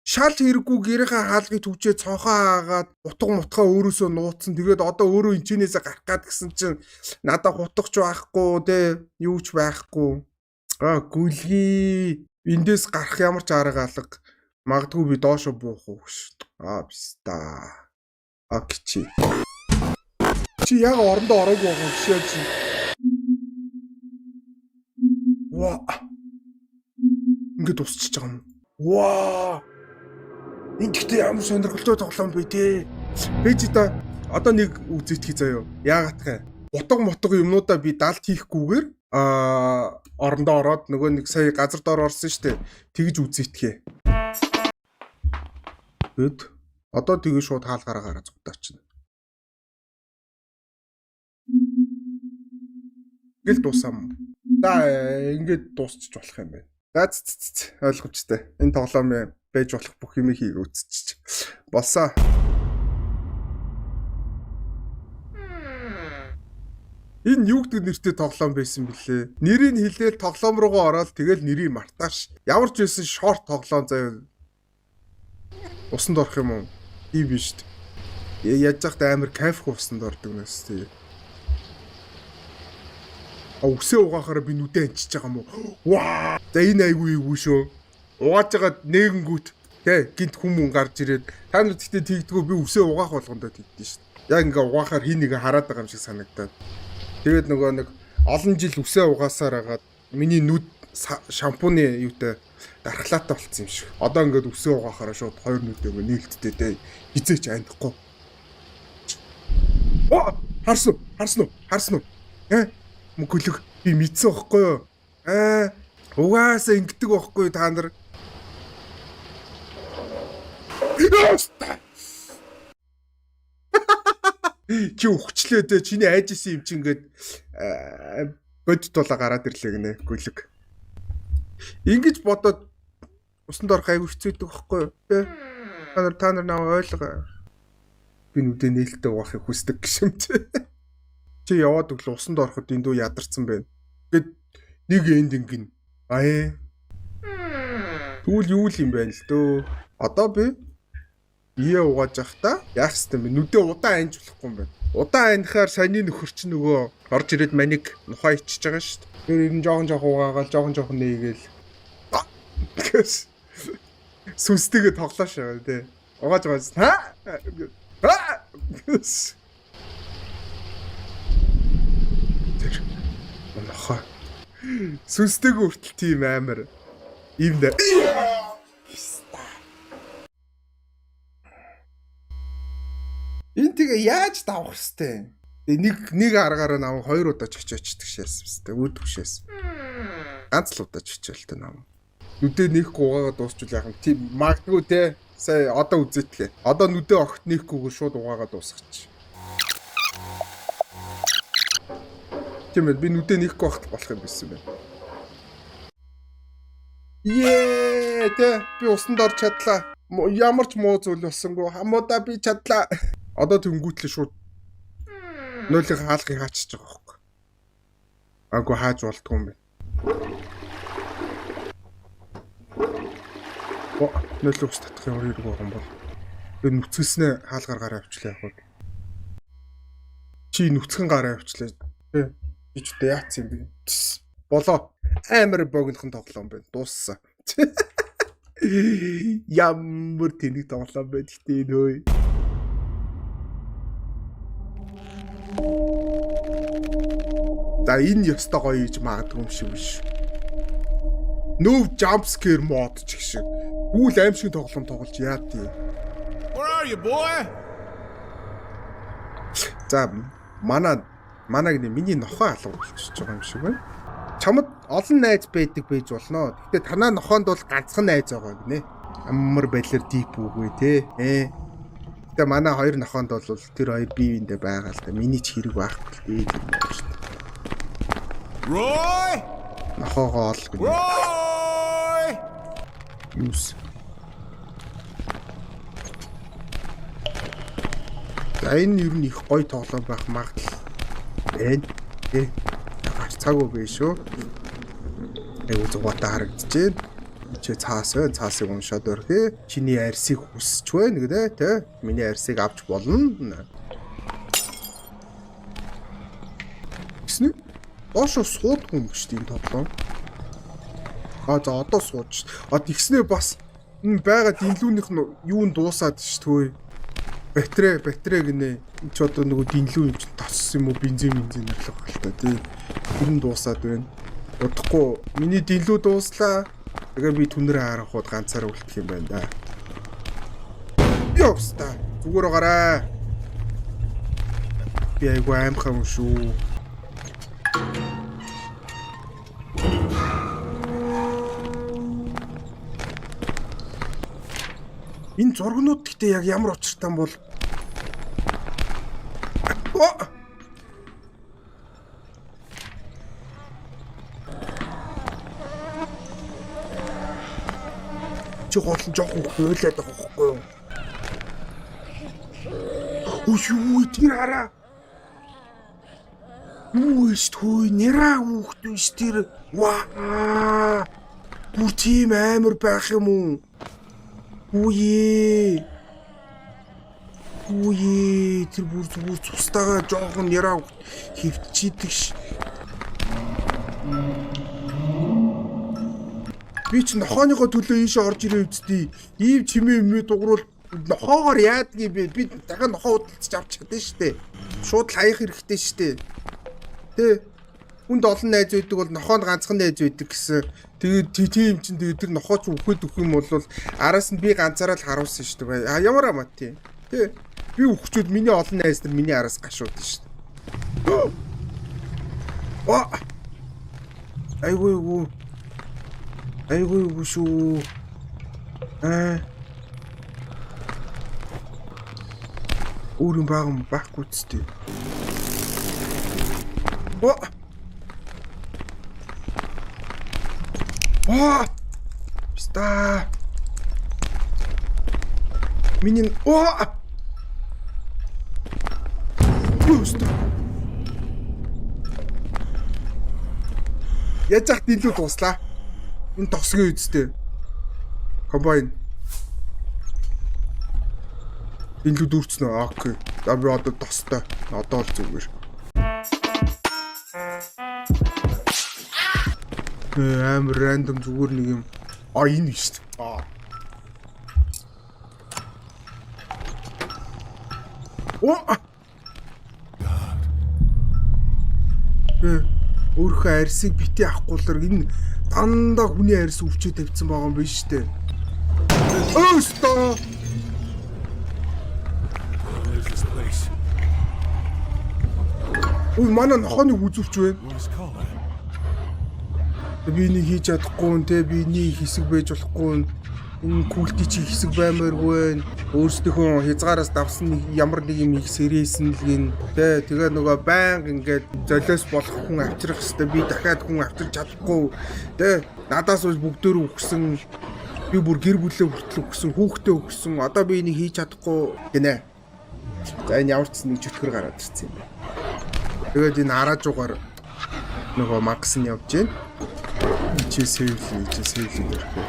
Шал хэрэггүй гэрийнхаа хаалгыг төвчээ цонхоо хаагаад утга өөрөөсөө нууцсан. Тэгээд одоо өөрөө энчнээсээ гарах гад гэсэн чинь надад хутгач байхгүй те юу ч байхгүй. Гүлгий. Эндээс гарах ямар ч арга алга. Магадгүй би доошо буух уу ш. Биста. Акчи. Чи яг орондоо ороогүй байгаа юм шиг чи. Ваа. Ингээд усчихж байгаа юм. Ваа. Энд гэхдээ ямар сонирхолтой тоглоом бэ те. Ээж та одоо нэг үзээтгэе заяа. Яагаад гэх юм. Утга юмнуудаа би далд хийхгүйгээр орондоо ороод нөгөө нэг сая газар доор орсон штэ. Тэгж үзээтгэе. Гэт одоо тэгээ шууд хаалгаараа гараа зугтаачихна. Гэл дуусам. За ингээд дуусчих болох юм байна. За ойлгомжтой. Энэ тоглоом байж болох бүх юм хийх үзчих. Болсоо. Энэ юу гэдэг нэртэй тоглоом байсан бэлээ. Нэрийг хэлээл тоглоом руугаа ороод тэгэл нэрийг мартааш. Ямар ч байсан шорт тоглоом заяа. Усанд орох юм уу? Тийм биш шүү дээ. Яаж яхад амар кайф усанд ордог нэс тий. Үсээ угаахаараа би нүдэ анчиж байгаа юм уу? Ваа! За энэ айгүй шүү. угааж байгаа нэгэнгүүт тий гинт хүмүүс гарч ирээд та нар тэгтээ тэгдэггүй би үсээ угаах болгондоо тэгдэж шít. Яг ингээ угаахаар хин нэг хараад байгаа юм шиг санагдаад. Тэгээд нөгөө нэг олон жил үсээ угаасаар агаад миний нүд шампуны юутай дархлаатай болцсон юм шиг. Одоо ингээд үсээ угаахаараа шууд хоёр нүдээ ингээ нээлттэй тий хизээч андахгүй. Харсан уу? Мөнгөлөг би мэдсэн байхгүй юу? Угаасаа ингэдэг байхгүй та нар. Чи ухчлээ дээ. Чиний айжсэн юм чи ингээд бодит тулаа гараад ирлээ гинэ гөлөг. Ингэж бодоод усанд орох айгүй хэцүүдэг байхгүй юу? Тэ? Та нар наваа ойлгоо. Би нүдэ нээлттэй угаахыг хүсдэг гişмтэй. Чи яваад өглөө усанд ороход эндүү ядарсан байна. Гэт нэг энд ингэн. Тэгвэл юу л юм байна л дөө. Одоо би ие угааж явахдаа яах ёстой юм бэ? Нүдээ удаан анж болохгүй юм байна. Удаан анихаар саяны нөхөр чи нөгөө орж ирээд маник нухаа ичиж байгаа шүү дээ. Тэр ер нь жоохон угаагаал жоохон нээгээл. Гэс сүнстэйгээ тоглоо шаа тий. Угааж байгаа. Гэс. Тэр нухаа сүнстэйгээ хүртэл тийм амар юм даа. Энд тэгээ яаж давах хэвтэй? Нэг аргаараа нам 2 удаа чичээчдэг шээс хэвтэй. Өөд хөшээс. Ганц л удаа чичээлтэй нам. Нүдээ нээхгүй угаагаад дуусчул яах юм. Тийм магадгүй те. Сая одоо үзээтлээ. Одоо нүдээ огт нээхгүйгээр шууд угаагаад дуусгач. Тийм ээ би нүдээ нээхгүй байх болох юм байсан байна. Тэ би усанд орж чадлаа. Ямар ч муу зүйл болсонгүй. Хамуудаа би чадлаа. Одоо тэнгүүтлээ шууд нойлын хаалгыг хаачиж байгаа байхгүй. Агуу хааж болтгүй юм байна. Нойлын ус татахын өөр хэрэг байгаа юм бол. Би нүцгэснээ хаалгаар гараа авчлаа яг. Чи нүцгэн гараа авчлаа. Тэ. Би ч үгүй яац юм бэ? Болоо. Амар богинохон тоглоом байна. Дууссан. Ямар тэнэг тоглоом байд гэтээ нөө. За энэ ёстой гоё ийж магадгүй юм шиг биш. No jump scare mod ч гэх шиг. Үйл аим шиг тоглоом тоглож яа тий. Where are you, boy? За манаг миний нохоо алга болчихж байгаа юм шиг байна. Чамд олон найз байдаг байж болно. Гэтэ танаа нохоонд бол ганцхан найз байгаа гинэ. Амар байлэр дип үгүй те. Гэтэ манай хоёр нохоонд бол тэр хоёр биеиндээ байгаа л да. Миний ч хэрэг байхгүй л дээ. Roy! Нохоогоо ол гинэ. Roy! Юус. Энэ ер нь их гоё тоглоом байх магадлал байна. Тэ. Цагуу биш шүү. Эвгүй зугатаа харагдчихээн. Чи цаасыг уншаад өрхөө. Чиний арсыг хүсч байна гэдэг тэ. Миний арсыг авч болно. Гэснэ? Доошо суудгүй юм шүү дээ энэ тоглоом. За одоо сууж. Тэгснэ бас энэ байгаа динлүүнийх нь юунд дуусаад шүү дээ. Батарей гинэ. Чи одоо нөгөө динлүү юм чи тасс юм уу бензин нэрлэх байх л та тий. Тэр нь дуусаад байна. Удахгүй миний динлүү дууслаа. Тэгээ би түнрээ харахууд ганцаараа үлдэх юм байна да. Ёста. Зүгээр гараа. Би айгүй аимхаа юм шүү. Энэ зургнууд гэхдээ яг ямар учиртай юм бол чи голон жоохон хуйлаад байгаа байхгүй юу? Үгүй тэр хараа. Үгүй нэраа хүүхдэн ш тэр. Ваа. Бүр тийм амар байх юм уу? Үгүй тэр бүр цустагаа жоохон нэраа хөвчийдэг ш. Би ч нохооныхоо төлөө ийшээ орж ирээ үстий. Ийм чимээ дугруул нохоогоор яадгийг би дахиад нохоо удалцж авч чадсан штэ. Шууд хаях хэрэгтэй штэ. Тэ хүнд олон найз байдаг бол нохоонд ганцхан найз байдаг гэсэн. Тэгээд тийм чинь тэр нохоо ч үхээд өгөх юм бол араас нь би ганцаараа л харуулсан штэ. Ямар амаа тий. Тэ би үхчүүд миний олон найз нар миний араас гашууд штэ. Айгуу шүү. Өөрийн багам байхгүй ч тийм. Ста. Миний Ста. Яцах дэлүү дуслаа. Энэ тосгийн үедтэй. Комбайн. Дэлүү дүүрцэн үү? Окей. За би одоо тостой. Одоо л зүгээр. Амар рандом зүгээр нэг юм. Энэ шүү дээ. Өөрхөө арьсыг бити авахгүйгээр энэ дандаа хүний арьс өвчөө тавьсан байгаа юм биш үү? Өөстөө. Манай нохооны үзүүч байна. Би нэг хийж чадахгүй нэ би нэг хэсэг байж болохгүй. Энэ култи чи хэсэг баймааргүй. Өөрсдийнхөө хязгаараас давсан ямар нэг юм их сэрээсэн л гин. Тэгээ нөгөө байнга ингээд золиос болох хүн авчрах хэвээр би дахиад хүн авчирч чадахгүй. Надаас бол бүгдөө өгсөн. Би бүр гэр бүлээ хүртэл өгсөн, хүүхдээ өгсөн. Одоо би энийг хийж чадахгүй гинэ. За энэ ямар ч нэг чөтгөр гараад ирсэн юм байна. Тэгээд энэ араажуугаар нөгөө макс нь явж байна. Ичээ сэвлээ гэрхээ.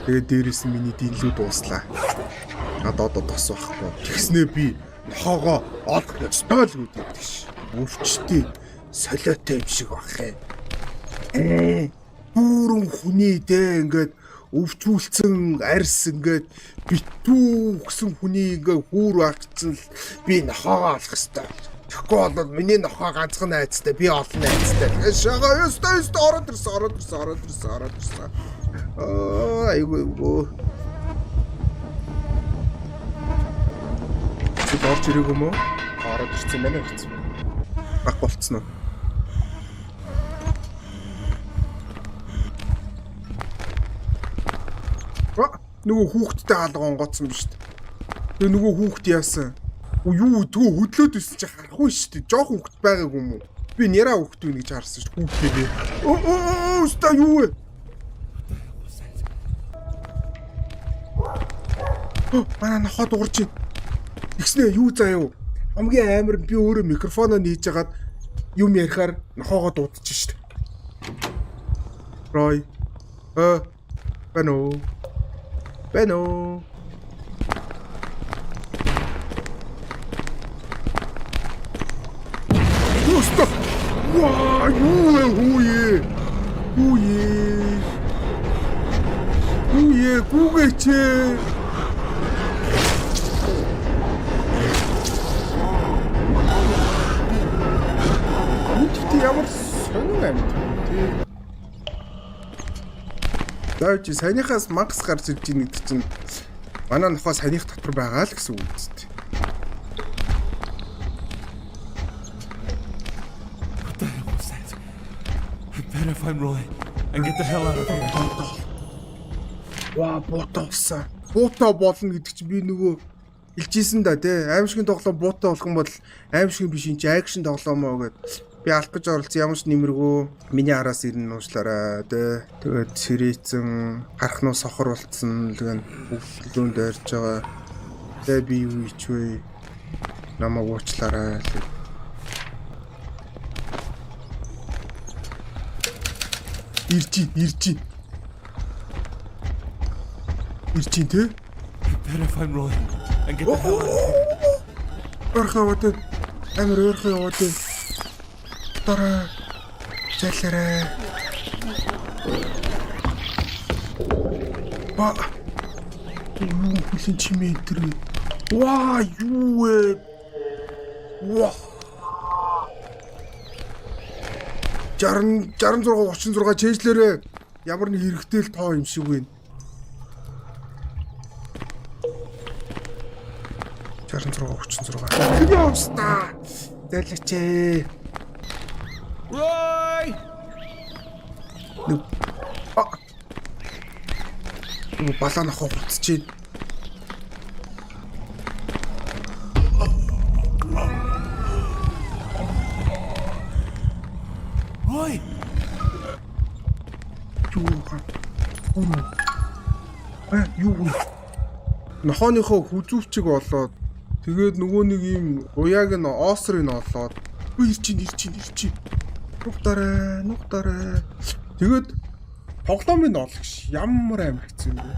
Тэгээд дээрээс нь миний динлүү дууслаа. Надад одоо тос байхгүй. Тэгснээ би нохоогоо олох ёстой л гэдэг ш. Өвчтэй солиотой юм шиг бах юм. Бүрэн хүний ингээд өвчүүлсэн арьс ингээд битүү гэсэн хүний ингээд хүүр багцсан л би нохоогоо олох ёстой. Тэгэхгүй бол миний нохоо ганцхан найзтай би олон найзтай. Шагаа ёстой ороод ирсэн. Айгуу. Чи орж ирэх юм уу? Ороод ирсэн байна гэсэн. Баг болцсон уу? Нөгөө хүүхдтэй хаалга онгоцсон биз дээ. Тэгээ нөгөө хүүхд яасан? Юу тгөө хөдлөөд ирсэн чи харахгүй шүү дээ. Жох хүүхд байгааг юм уу? Би нэраа хүүхд үн гэж харсан шүү дээ. Хүүхдээ. Ста юу вэ? Манай нохоо дуурч. Тэгснэ юу заяа? Хамгийн амар би өөрөө микрофоноо нээж хагаад юм ярихаар нохоогоо дуудчих шүү дээ. Рой. Бено. Просто. Вау, хуе. Гугэч. Үгүй ямар сонир юм. Дайч санийхаас макс гарч ирж байгаа гэдэг чинь манай нохоо санийх дотор байгаа л гэсэн үг үстэй. What the hell was that? I better find Roy and get the hell out of here. Ботоосаа. Буута болно гэдэг чинь би нөгөө хэлжсэн да тий. Аимшигын тоглоом буута болох юм бол аимшиг биш энэ акшн тоглоомоо гэд би алах гэж оролцсон ямар ч нэмэргүй миний араас ирнэ нуушлаараа тий. Тэгээд сэрээцэн харахнуу сохор болцсон тэгээд өвлөнд дайрж байгаа. Тэгээ би юу ичвэ намайг уучлаарай. Иржи тэ? Better find Roy and get the hell out of here. Орховод амар орховод. Тара. Чалараа. Ба. Юу хүлэн чимээ тэр. Ваа, юу вэ? Ваа. 66 чэйжлээрээ ямар нэг хэрэгтэй л тоо юм шиг байна. 66. Яста. Залаач ээ. Roy! Балаан ахаа буцчихээн. Roy! Юу вэ? Нохооныхоо хүзүүвчиг болоод тэгээд нөгөө нэг юм уяаг нь оосрыг олоод ирчин. Нугтараа. Тэгээд тоглоомын олгош ямар амар хэцүү юм бэ?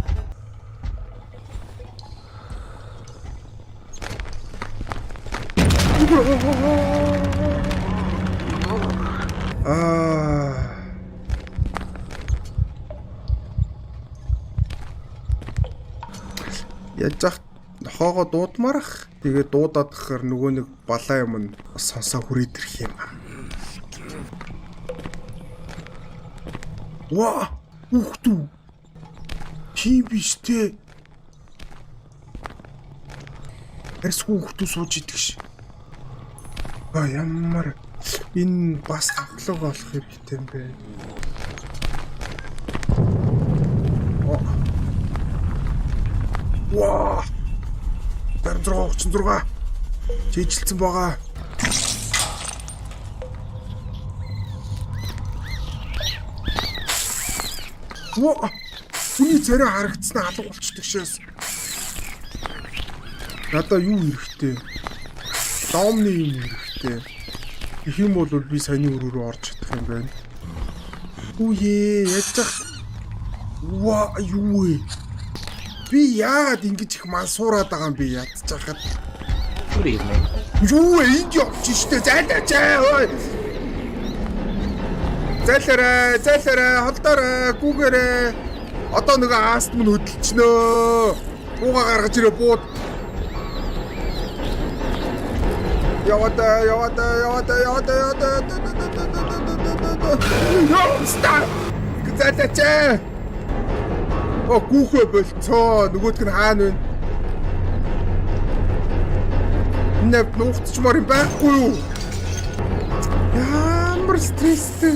Яжах нохоогоо дуудмарах. Тэгээд дуудаад гэхээр нөгөө нэг балаа юм нь сонсоо хүрээд ирэх юм. Ваа! Ухту. Чи биш те. Эрс ухту сууж идэх ш. Ямар энэ бас хавлаг болох хэрэгтэй юм бэ? Ваа! 36 чийжилсэн байгаа. Ваа! Хүний царай харагдсан алга болчихдог шээс. Надаа юу хэрэгтэй? Домны юм хэрэгтэй. Их юм бол би саяны өрөөрөө орж чадах юм байна. Үе, яжах. Ваа, юу вэ? Би яагаад ингэж их мансуураад байгаа юм бэ ядчихад. Good evening. Юу вэ? Энд явж штэ. Зайлаач ой. Зайлаарай, холдоорой, гүүгээрээ. Одоо нөгөө ааст мөн хөдөлчихнөө. Бууга гаргаж ирээ бууд. Яваа. Стоп! Зайлаач. Гүүхөө болцоо. Нөгөөдг нь хаана вэ? Нэв нуугдчмаар юм байхгүй юу? Ямар стресстэй.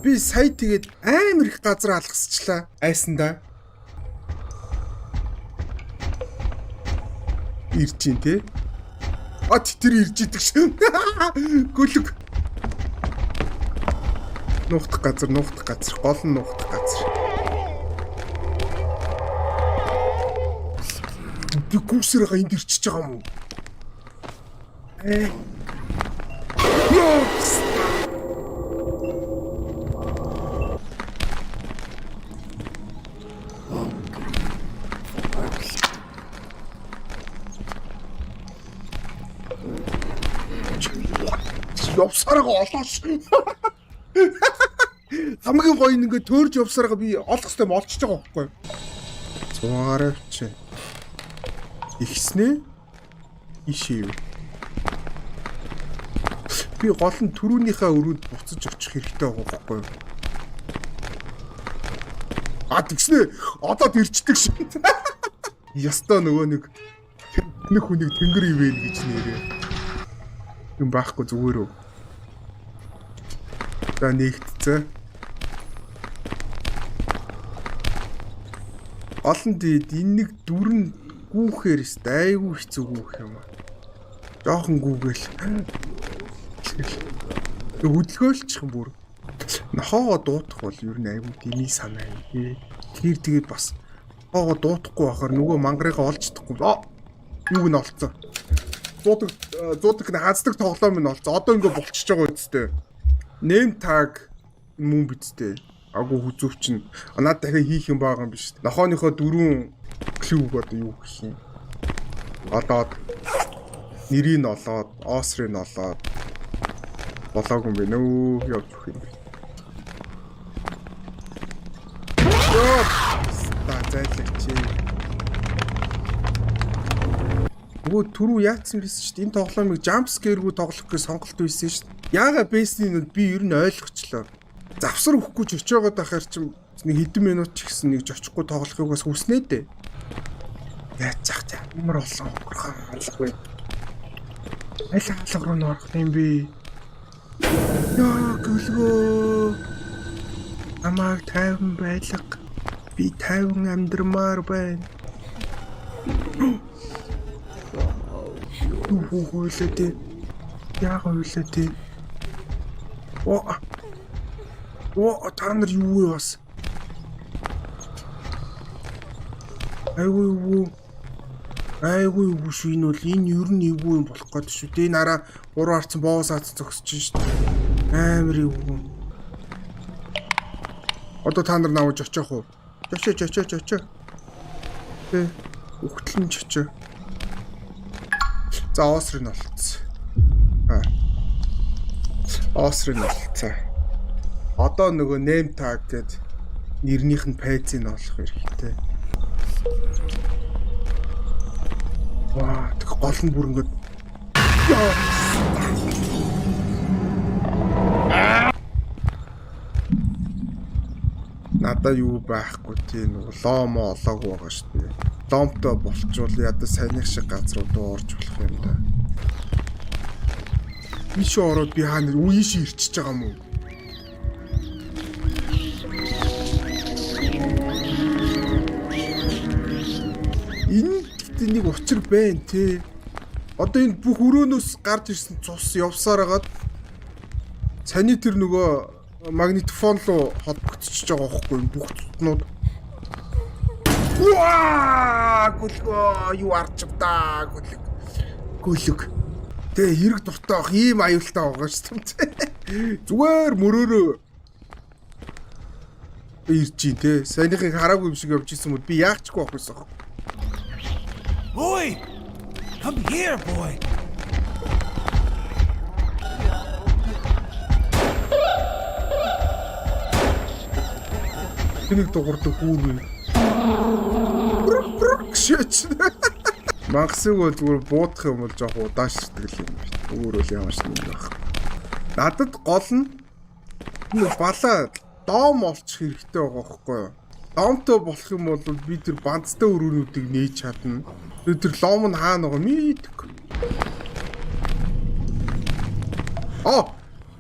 Би сая тэгээд амар их газар алгасчлаа. Айсандаа. Ирж ин тэ. Тэр ирж идэг шин. Гүлэг. Нуугдах газар, гол нь нуугдах газар. Би гүсэрээ энд ирчихэж байгаа юм уу? Явсараа олоош. Хамгийн гоё ингээ төөрж явсараа би олох хэвээр олчж байгаа байхгүй юу? 100-аар авчи. Ихснэ? Ишив. Би гол нь түрүүнийхээ өрөөнд буцаж очих хэрэгтэй байгаа байхгүй юу? Тэгснэ. Одоо ирчдэг шин. Ястаа нөгөө нэг хүнийг тэнгэр ивэн гэж нэрээ. Юм байхгүй зүгээр үү? За нэгтцээ. Олон дээд энэ нэг дүрн гүүхээр өстэй айгүй хэцүү гүүх юм аа. Жохон гүүгээл. Хөдөлгөөлчих юм бүр. Нохоогоо дуутах бол ер нь айгүй дими санаа юм. Тэгээд бас нохоогоо дуутахгүй байхаар нөгөө мангарыгаа олж чадахгүй. Юуг нь олцсон. Зуудаг хаацдаг тоглоом нь олцсон. Одоо ингээ болчихж байгаа үсттэй. Нэм таг мөн бидтэй. Агуу хүзүүвчин. Наад дахиад хийх юм байгаа юм биш. Нохооныхоо 4 клуб одоо юу гэх юм. Олоод нэрийг нь олоод, оосрыг нь олоод болоогүй юм бэ нөө явж өгөх юм бэ. Ёо. Зайлагч. Нөгөө түрүү яатсан байсан шүү дээ. Энэ тоглоомыг jump scare-гүй тоглох гэж сонголт байсан шүү дээ. Яага бэсний нь би ер нь ойлгочлоо. Завсар өгөхгүй ч очиж байгаа дахаар чим нэг хэдэн минут ч гэсэн нэг очихгүй тоглохыг бас хүснэ дээ. Яаж зах ямар олон алгүй. Аль хаалга руу нөрөх юм бэ? Яа гөлгөө. Амаар тайван байлга. Би тайван амьдрмаар байна. Хөөөлөдөө. Яа хөөөлөдөө. Та нар юу вэ бас? Айгүй шүү энэ бол энэ ер нь эвгүй юм болох гээд шүү. Тэ нараа 3 харцсан боос хац зогсож шүү. Амар эвгүй. Одоо та нар навж очих уу? Очоо. Тэ өгтлэн очоо. За осрын олцсон. Осрын олцсон. Одоо нөгөө name tag гэдэг нэрнийх нь пэйжийг олох хэрэгтэй. Ваа, тэг гол нь бүр ингээд надаа юу байхгүй тийм нөгөө ломо олоогүй байгаа шүү дээ. Ломтой болчвол ядаа саяных шиг газрууд орж болох юм да. Иш ороод би хаа нэр үеиш ирчихэж байгаа юм уу? Энэ нэг учир байна те. Одоо энэ бүх өрөөнөөс гарч ирсэн цус явсаар хагаад цаний тэр нөгөө магнитофон руу холбогдчихж байгаа байхгүй бүх цуснууд. Ваа! Гүлгөө юу арчвдаа гүлэг. Тэ хэрэг дуртай ах ийм аюултай байгаа шүү дээ. Зүгээр мөрөөрөө ирж ийн те. Саяныхыг хараагүй юм шиг явж исэн мэт би яахчгүй байх байсан. Boy! Come here, boy! Тэнийг дуурдаг хүүрээ. Шээч. Максыг бол зүгээр буудах юм бол жоох удаашрдаг юм байна. Өөр үл ямар ч юм байх. Надад гол нь балаа доом олчих хэрэгтэй байгаа байхгүй юу? Доомтой болох юм бол би тэр бандтай өрөөнүүдийг нээж чадна. Тэр лом нь хаана байгаа мэдгүй.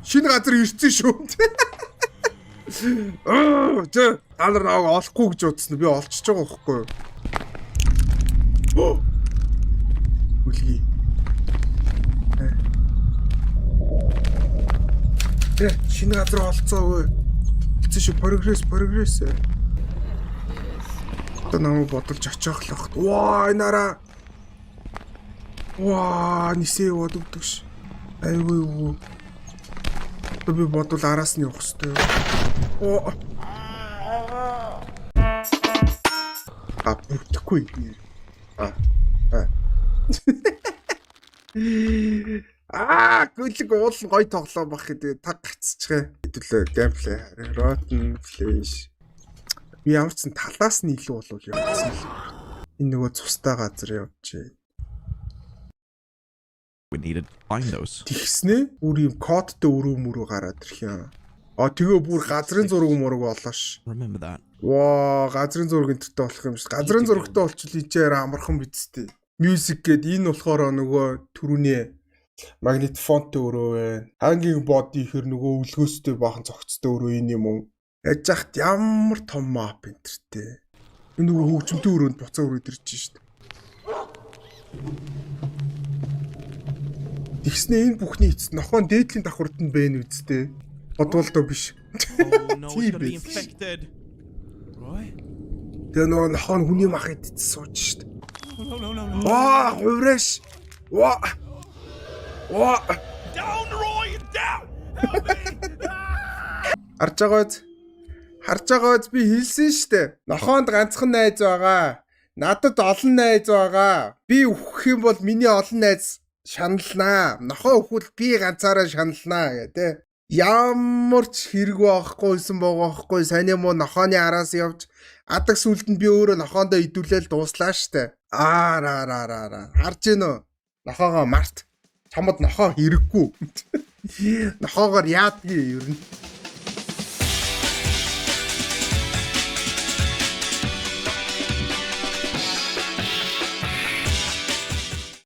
Шинэ газар ирсэн шүү. Та нар нааг олохгүй гэж утсан. Би олчиж байгаа байхгүй юу? Үлгий. Шинэ газар олцоо өө. Хэцээ шүү прогресс. Одоо намайг бодолж очих л багт. Ваа нараа. Ваа нисээ бодогддог ш. Айгүй. Би бодвол араас нь явах хэрэгтэй. Бүтхгүй. Гүлэг уул гой тоглоом бах гэдэг таг гацчихээ. Хэдүүлээ геймплей Rotten Flash. Би ямар ч сан талаас нь илүү болов явуулсан л. Энэ нөгөө цустай газар явчих. We needed to find those. Тэгснэ бүр юм кодтой өрөө гараад ирэх юм. Тэгээ бүр газрын зураг болоош. Remember that. Ваа, газрын зураг энтертэй болох юм шиг. Газрын зурагтай болчихвол ичээр амархан бидтэй. Music гээд энэ болохоор нөгөө түрүүний магнитофонтой өрөө вэ. Хангийн боди ихэр нөгөө өлгөөстэй баахан цогцтой өрөө энэ юм уу? Яаж яхад ямар том map энтертэй. Энэ нөгөө хөгжмөнтэй өрөөнд буцаа өрөөд ирж шít. Тэгснэ энэ бүхний эцэст нохоон дээдлийн давхарт нь байна үсттэй. Бодволдоо биш. Oh no, it's gonna be infected. Roy? Тэгээ нөгөө нохоон хүний мах идэж сууж шít. No. Ваа, хувраш. Ваа. Down, Roy, down. Харж байгаач би хэлсэн штэ. Нохоонд ганцхан найз байгаа. Надад олон найз байгаа. Би өөхөх юм бол миний олон найз шаналнаа. Нохоо өхвөл би ганцаараа шаналнаа гэдэг. Ямар ч хэрэг байхгүй байсан байгаа байхгүй. Сайн юм уу нохооны араас явж Адаг сүлд нь би өөрөө нохоондоо идүүлээл дууслаа штэ. Харж гин үү? Нохоогоо март. Чамд нохоо хэрэггүй. Нохоогоор яадгийг ер нь.